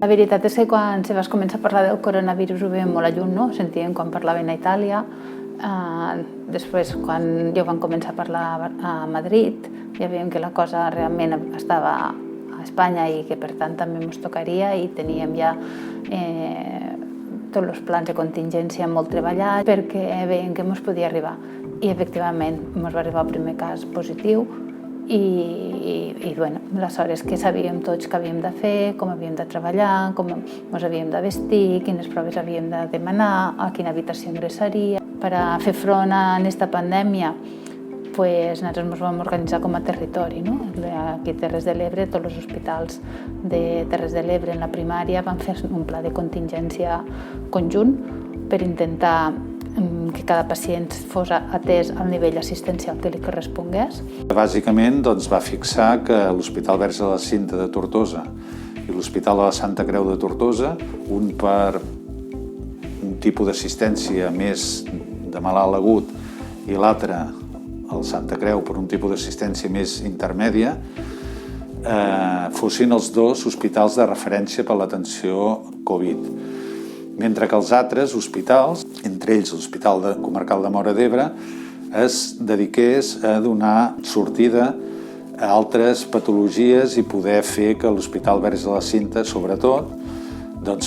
La veritat és que quan se vas començar a parlar del coronavirus ho veiem molt a lluny, no? Sentíem quan parlaven a Itàlia, després quan ja van començar a parlar a Madrid, ja veiem que la cosa realment estava a Espanya i que per tant també ens tocaria i teníem ja tots els plans de contingència molt treballats perquè veiem que ens podia arribar. I efectivament ens va arribar el primer cas positiu i bueno, aleshores que sabíem tots què havíem de fer, com havíem de treballar, com ens havíem de vestir, quines proves havíem de demanar, a quina habitació ingressaria. Per a fer front a aquesta pandèmia, nosaltres ens vam organitzar com a territori. Aquí a Terres de l'Ebre, tots els hospitals de Terres de l'Ebre en la primària van fer un pla de contingència conjunt per intentar que cada pacient fos atès al nivell assistencial que li correspongués. Bàsicament va fixar que l'Hospital Verge de la Cinta de Tortosa i l'Hospital de la Santa Creu de Tortosa, un per un tipus d'assistència més de malalt agut i l'altre, el Santa Creu, per un tipus d'assistència més intermèdia, fossin els dos hospitals de referència per l'atenció Covid. Mentre que els altres hospitals, entre ells l'Hospital Comarcal de Móra d'Ebre, es dediqués a donar sortida a altres patologies i poder fer que l'Hospital Verge de la Cinta, sobretot,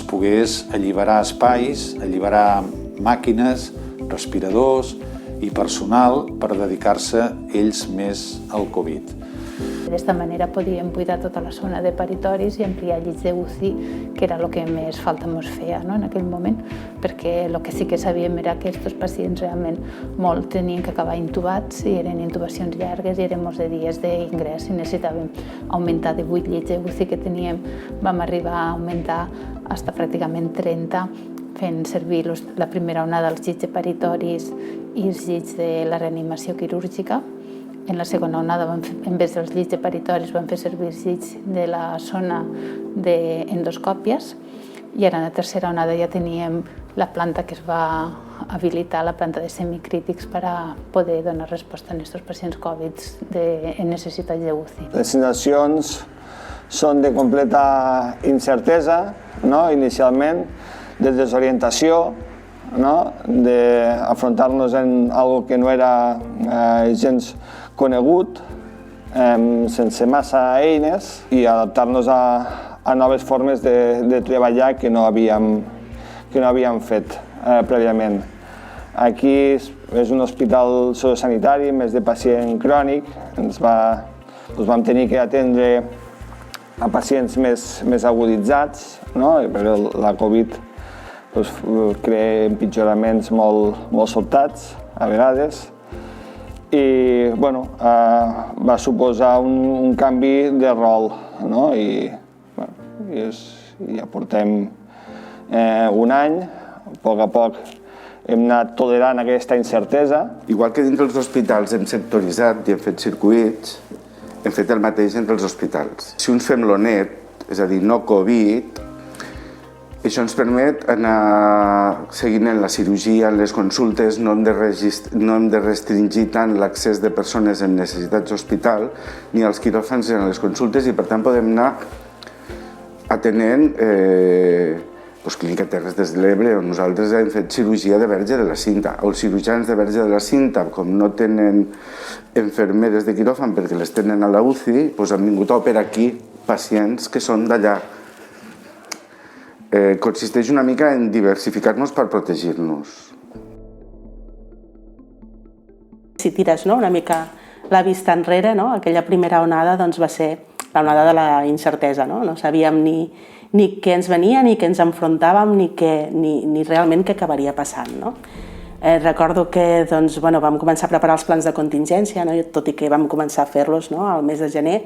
pogués alliberar espais, alliberar màquines, respiradors i personal per dedicar-se ells més al Covid. D'aquesta manera podíem buidar tota la zona de paritoris i ampliar llits d'UCI, que era el que més falta ens feia en aquell moment, perquè el que sí que sabíem era que aquests pacients realment molt tenien que acabar intubats i eren intubacions llargues i eren molts de dies d'ingrés i necessitàvem augmentar de 8 llits d'UCI que teníem, vam arribar a augmentar fins pràcticament 30, fent servir la primera onada dels llits de paritoris i els llits de la reanimació quirúrgica. En la segona onada, en vez dels llits de paritoris, vam fer servir els llits de la zona d'endoscòpies i ara en la tercera onada ja teníem la planta que es va habilitar, la planta de semicrítics per a poder donar resposta a aquests pacients Covid en necessitat d'UCI. Les situacions són de completa incertesa, inicialment, de desorientació, d'afrontar-nos en algo que no era gens conegut, sense massa eines i adaptar-nos a noves formes de treballar que no havíem fet prèviament. Aquí és un hospital sociosanitari, més de pacient crònic, vam tenir que atendre a pacients més aguditzats, perquè la Covid crea empitjoraments molt sobtats, a vegades, i va suposar un canvi de rol, i ja portem un any, a poc hem anat tolerant aquesta incertesa. Igual que dintre els hospitals hem sectoritzat i hem fet circuits, hem fet el mateix entre els hospitals. Si uns fem l'ONET, és a dir, no Covid, això ens permet anar seguint en la cirurgia, en les consultes, no hem de restringir tant l'accés de persones amb necessitats d'hospital ni als quiròfans en les consultes i per tant podem anar atenent Clínica Terres de l'Ebre on nosaltres hem fet cirurgia de Verge de la Cinta. Els cirurgians de Verge de la Cinta, com no tenen infermeres de quiròfan perquè les tenen a la UCI, han vingut a operar aquí pacients que són d'allà. Consisteix una mica en diversificar-nos per protegir-nos. Si tires una mica la vista enrere, aquella primera onada va ser l'onada de la incertesa. No sabíem ni què ens venia, ni què ens enfrontàvem, ni realment què acabaria passant. Recordo que vam començar a preparar els plans de contingència, tot i que vam començar a fer-los al mes de gener,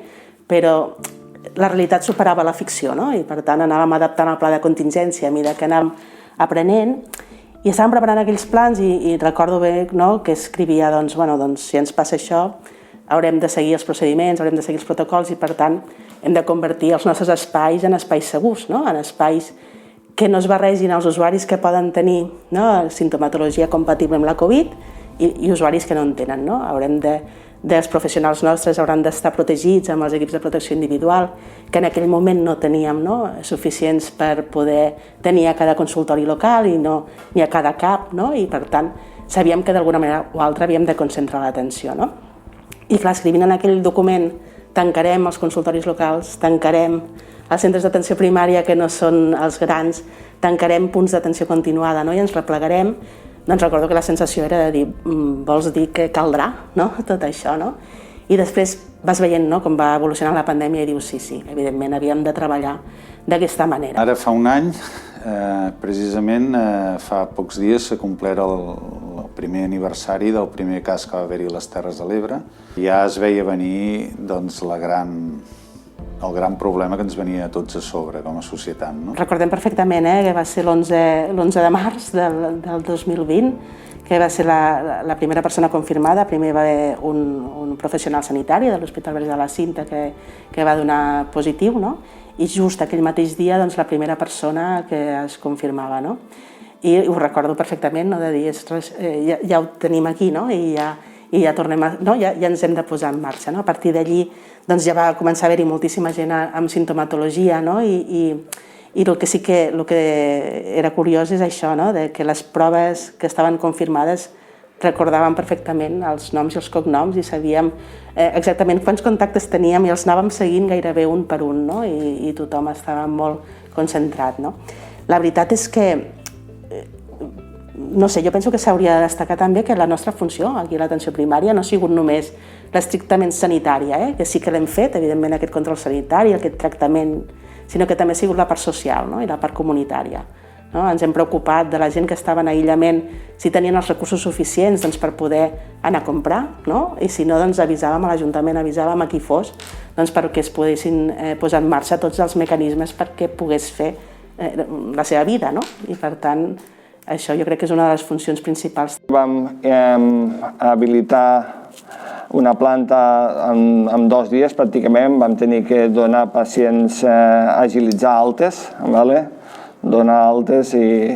però la realitat superava la ficció, i per tant anàvem adaptant el pla de contingència a mesura que anàvem aprenent i estàvem preparant aquells plans i recordo bé que escrivia si ens passa això haurem de seguir els procediments, haurem de seguir els protocols i per tant hem de convertir els nostres espais en espais segurs, en espais que no es barregin als usuaris que poden tenir simptomatologia compatible amb la Covid i usuaris que no en tenen. Haurem de dels professionals nostres hauran d'estar protegits amb els equips de protecció individual, que en aquell moment no teníem suficients per poder tenir a cada consultori local i ni a cada CAP, i per tant sabíem que d'alguna manera o altra havíem de concentrar l'atenció. I clar, escrivint en aquell document tancarem els consultoris locals, tancarem els centres d'atenció primària que no són els grans, tancarem punts d'atenció continuada i ens replegarem. Doncs recordo que la sensació era de dir, vols dir que caldrà tot això, I després vas veient com va evolucionar la pandèmia i dius, sí, evidentment havíem de treballar d'aquesta manera. Ara fa un any, precisament fa pocs dies, s'ha complert el primer aniversari del primer cas que va haver-hi a les Terres de l'Ebre. Ja es veia venir el gran problema que ens venia a tots a sobre com a societat. Recordem perfectament que va ser l'11 de març del 2020, que va ser la primera persona confirmada. Primer va haver un professional sanitari de l'Hospital Verge de la Cinta que va donar positiu, i just aquell mateix dia la primera persona que es confirmava. I ho recordo perfectament, de dir, ja ho tenim aquí, i ja ens hem de posar en marxa. A partir d'allí ja va començar a haver-hi moltíssima gent amb sintomatologia, i el que sí que era curiós és això, que les proves que estaven confirmades recordàvem perfectament els noms i els cognoms i sabíem exactament quants contactes teníem i els anàvem seguint gairebé un per un, i tothom estava molt concentrat. La veritat és que no sé, jo penso que s'hauria de destacar també que la nostra funció aquí a l'atenció primària no ha sigut només l'estrictament sanitària, que sí que l'hem fet, evidentment aquest control sanitari, aquest tractament, sinó que també ha sigut la part social i la part comunitària. Ens hem preocupat de la gent que estava en aïllament, si tenien els recursos suficients per poder anar a comprar, i si no, avisàvem a l'Ajuntament, avisàvem a qui fos, perquè es poguessin posar en marxa tots els mecanismes perquè pogués fer la seva vida, i per tant, això jo crec que és una de les funcions principals. Vam habilitar una planta en 2 dies pràcticament, vam tenir que donar pacients, agilitzar altes, donar altes i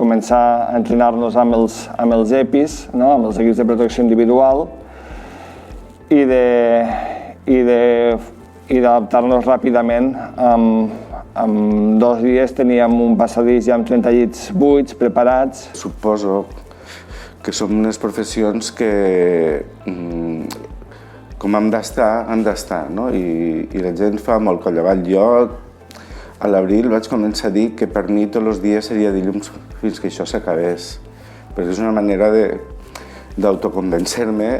començar a entrenar-nos amb els EPIs, amb els equips de protecció individual i d'adaptar-nos ràpidament. En 2 dies teníem un passadís ja amb 30 llits buits, preparats. Suposo que som unes professions que, com hem d'estar, i la gent fa molt coll avall. Jo, a l'abril, vaig començar a dir que per mi tots els dies seria dilluns fins que això s'acabés. Però és una manera d'autoconvencer-me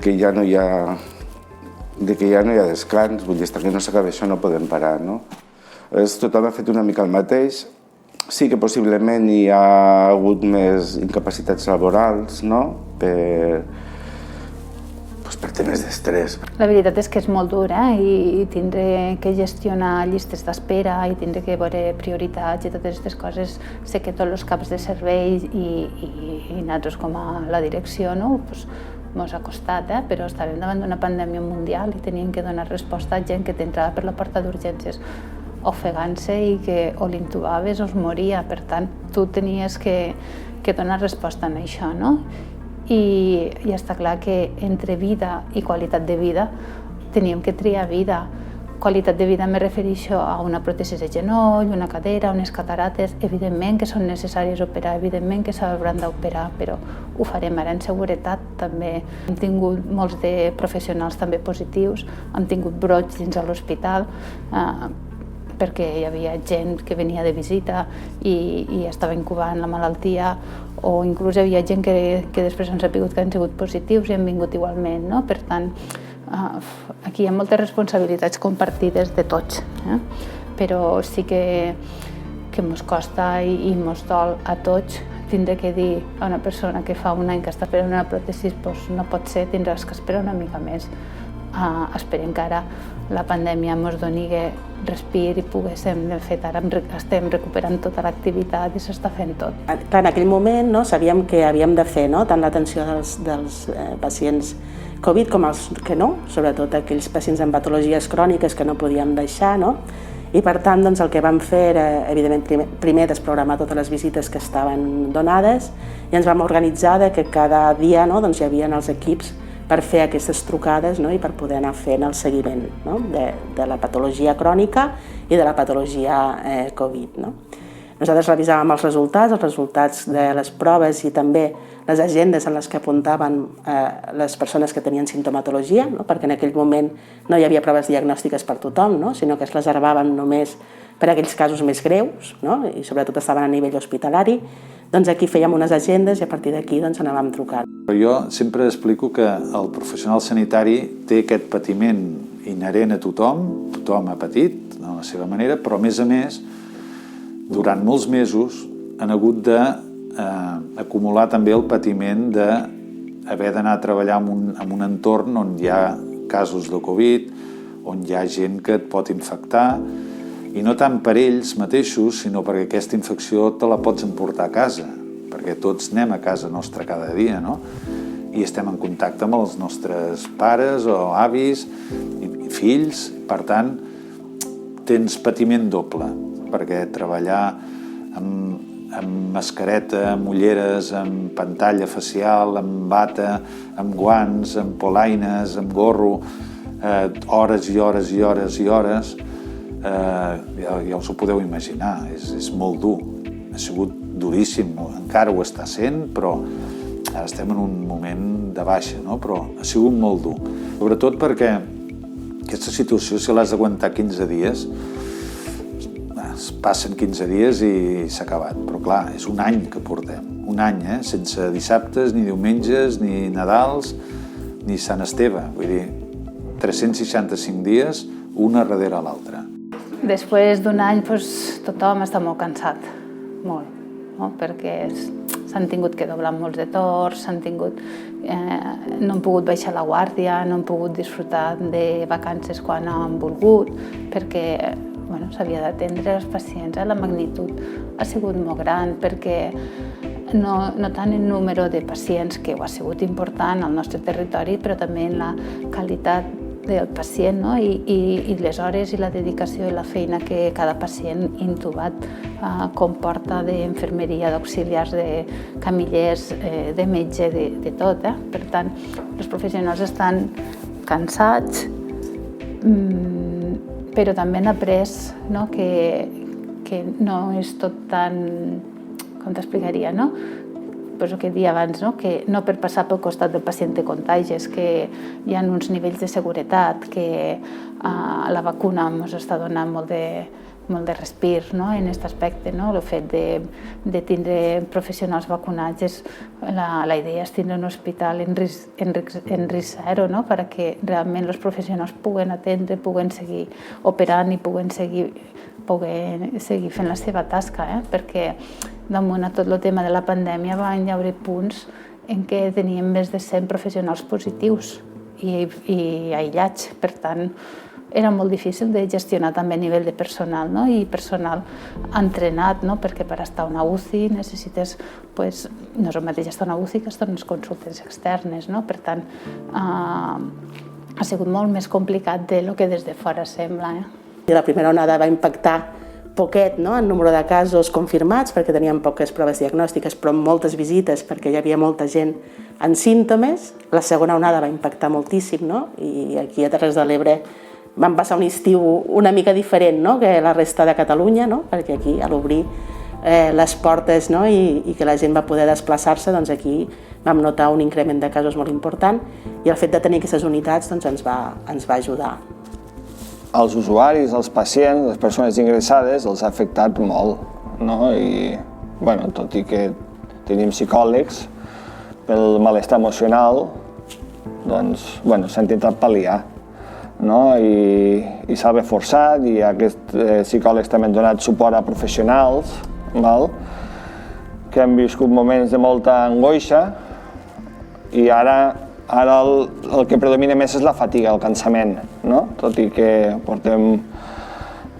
que ja no hi ha descans, vull dir, fins que no s'acabi això no podem parar. Tothom ha fet una mica el mateix. Sí que possiblement hi ha hagut més incapacitats laborals, per temes d'estrès. La veritat és que és molt dur, i tindre que gestionar llistes d'espera i tindre que veure prioritats i totes aquestes coses. Sé que tots els caps de servei i nosaltres com a la direcció ens ha costat, però estàvem davant d'una pandèmia mundial i teníem que donar resposta a gent que t'entrava per la porta d'urgències ofegant-se i que o l'intubaves o es moria. Per tant, tu tenies que donar resposta a això, I està clar que entre vida i qualitat de vida teníem que triar vida. Qualitat de vida me refereixo a una pròtesi de genoll, una cadera, unes catarates. Evidentment que són necessàries operar, evidentment que s'hauran d'operar, però ho farem ara en seguretat també. Hem tingut molts de professionals també positius, hem tingut brots dins de l'hospital, perquè hi havia gent que venia de visita i estava incubant la malaltia, o inclús hi havia gent que després han sabut que han sigut positius i han vingut igualment. Per tant, aquí hi ha moltes responsabilitats compartides de tots, però sí que ens costa i ens dol a tots tindre que dir a una persona que fa un any que està esperant una pròtesi, no pot ser, tindràs que esperar una mica més. Esperem que ara la pandèmia ens doni respir i poguéssim, de fet, ara estem recuperant tota l'activitat i s'està fent tot. En aquell moment sabíem que havíem de fer tant l'atenció dels pacients Covid com els que no, sobretot aquells pacients amb patologies cròniques que no podíem deixar, I per tant, el que vam fer era, evidentment, primer desprogramar totes les visites que estaven donades i ens vam organitzar que cada dia hi havia els equips per fer aquestes trucades, no? I per poder anar fent el seguiment, no? de la patologia crònica i de la patologia Covid. No? Nosaltres revisàvem els resultats de les proves i també les agendes en les que apuntaven les persones que tenien simptomatologia, no? Perquè en aquell moment no hi havia proves diagnòstiques per tothom, no? Sinó que es reservaven només per a aquells casos més greus, no? I sobretot estaven a nivell hospitalari. Doncs aquí fèiem unes agendes i a partir d'aquí doncs, anàvem trucant. Jo sempre explico que el professional sanitari té aquest patiment inherent a tothom ha patit de la seva manera, però a més, durant molts mesos han hagut d'acumular també el patiment d'haver d'anar a treballar en un entorn on hi ha casos de Covid, on hi ha gent que et pot infectar, i no tant per ells mateixos, sinó perquè aquesta infecció te la pots emportar a casa, perquè tots anem a casa nostra cada dia, no? I estem en contacte amb els nostres pares o avis i fills, per tant, tens patiment doble, perquè treballar amb mascareta, amb ulleres, amb pantalla facial, amb bata, amb guants, amb polaines, amb gorro, hores i hores i hores i hores, ja us ho podeu imaginar, és molt dur, ha sigut duríssim, encara ho està sent, però ara estem en un moment de baixa, no? Però ha sigut molt dur, sobretot perquè aquesta situació, si l'has d'aguantar 15 dies, passen 15 dies i s'ha acabat, però clar, és un any que portem, un any, sense dissabtes, ni diumenges, ni Nadals, ni Sant Esteve, vull dir, 365 dies, una darrere l'altra. Després d'un any tothom està molt cansat, molt, no? Perquè s'han tingut que doblar molts de torns, no han pogut baixar la guàrdia, no han pogut disfrutar de vacances quan han volgut, perquè s'havia d'atendre els pacients. La magnitud ha sigut molt gran, perquè no tant en número de pacients, que ho ha sigut important al nostre territori, però també en la qualitat del pacient, no? I les hores i la dedicació i la feina que cada pacient intubat comporta d'infermeria, d'auxiliars, de camillers, de metge, de tot. Per tant, els professionals estan cansats, però també han après que no és tot tan, com t'explicaria, no? El que deia abans, que no per passar pel costat del pacient te contagis, que hi ha uns nivells de seguretat, que la vacuna ens està donant molt de respir en aquest aspecte. El fet de tindre professionals vacunats, la idea és tindre un hospital en risc zero, perquè realment els professionals puguen atendre, puguen seguir operant i puguen seguir fent la seva tasca, perquè damunt a tot el tema de la pandèmia van haver punts en què teníem més de 100 professionals positius i aïllats. Per tant, era molt difícil de gestionar també a nivell de personal, i personal entrenat, perquè per estar a una UCI necessites, no és el mateix estar a una UCI que estar en les consultes externes. Per tant, ha sigut molt més complicat del que des de fora sembla. La primera onada va impactar poquet en número de casos confirmats, perquè teníem poques proves diagnòstiques, però moltes visites, perquè hi havia molta gent amb símptomes. La segona onada va impactar moltíssim, i aquí a Terres de l'Ebre vam passar un estiu una mica diferent que la resta de Catalunya, perquè aquí, a l'obrir les portes i que la gent va poder desplaçar-se, doncs aquí vam notar un increment de casos molt important, i el fet de tenir aquestes unitats ens va ajudar. Els usuaris, els pacients, les persones ingressades els ha afectat molt, i tot i que tenim psicòlegs, pel malestar emocional s'ha intentat pal·liar, i s'ha reforçat, i aquests psicòlegs també han donat suport a professionals que han viscut moments de molta angoixa, i ara el que predomina més és la fatiga, el cansament, tot i que portem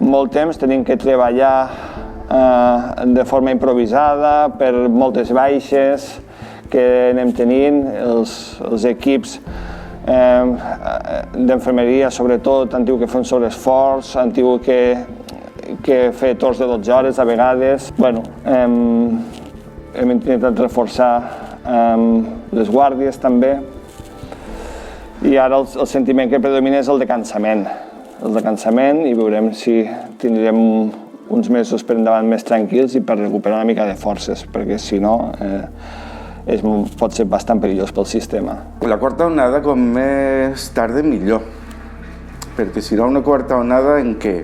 molt temps tenint que treballar de forma improvisada per moltes baixes que anem tenint. Els equips d'enfermeria, sobretot, han tingut que fer un sobreesforç, han tingut que fer torns de 12 hores a vegades. Hem intentat reforçar les guàrdies també. I ara el sentiment que predomina és el de cansament. El de cansament, i veurem si tindrem uns mesos per endavant més tranquils i per recuperar una mica de forces, perquè si no pot ser bastant perillós pel sistema. La quarta onada, com més tarda, millor, perquè serà una quarta onada en què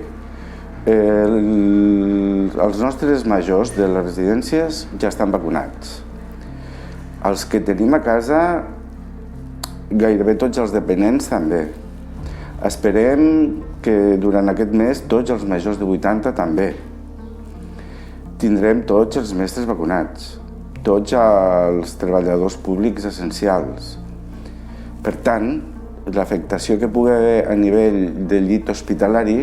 els nostres majors de les residències ja estan vacunats. Els que tenim a casa, gairebé tots els dependents també. Esperem que durant aquest mes tots els majors de 80 també. Tindrem tots els mestres vacunats, tots els treballadors públics essencials. Per tant, l'afectació que pugui haver a nivell del llit hospitalari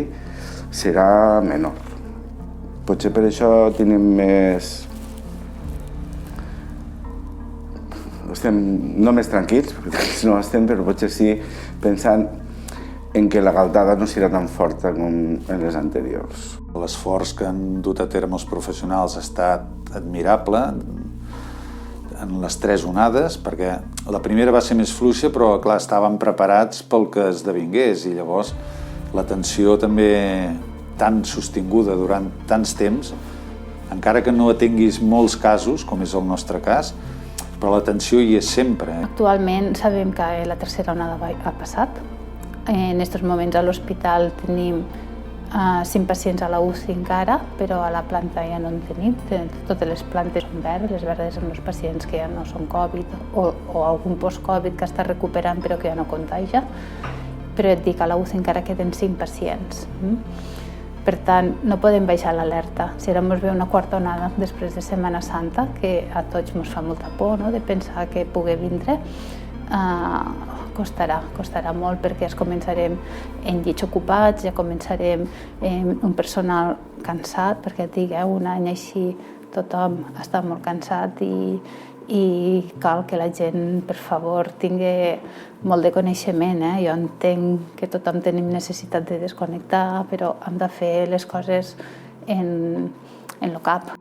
serà menor. Potser per això tenim més... Estem no més tranquils, perquè no estem, però potser sí pensant en què la galtada no serà tan forta com en les anteriors. L'esforç que han dut a terme els professionals ha estat admirable en les 3 onades, perquè la primera va ser més fluixa, però clar, estàvem preparats pel que esdevingués, i llavors l'atenció també tan sostinguda durant tants temps, encara que no atenguis molts casos, com és el nostre cas, però l'atenció hi és sempre. Actualment sabem que la tercera onada ha passat. En aquests moments a l'hospital tenim 5 pacients a la UCI encara, però a la planta ja no en tenim. Totes les plantes són verdes, les verdes són els pacients que ja no són Covid o algun post-Covid que està recuperant però que ja no contagia. Però et dic, a la UCI encara queden 5 pacients. Per tant, no podem baixar l'alerta. Si ara ens ve una quarta onada després de Setmana Santa, que a tots ens fa molta por, no?, de pensar que pugui vindre, costarà molt, perquè ja començarem en llits ocupats, ja començarem un personal cansat, perquè et dic, un any així tothom està molt cansat i cal que la gent, per favor, tingui molt de coneixement. Jo entenc que tothom tenim necessitat de desconnectar, però hem de fer les coses en el cap.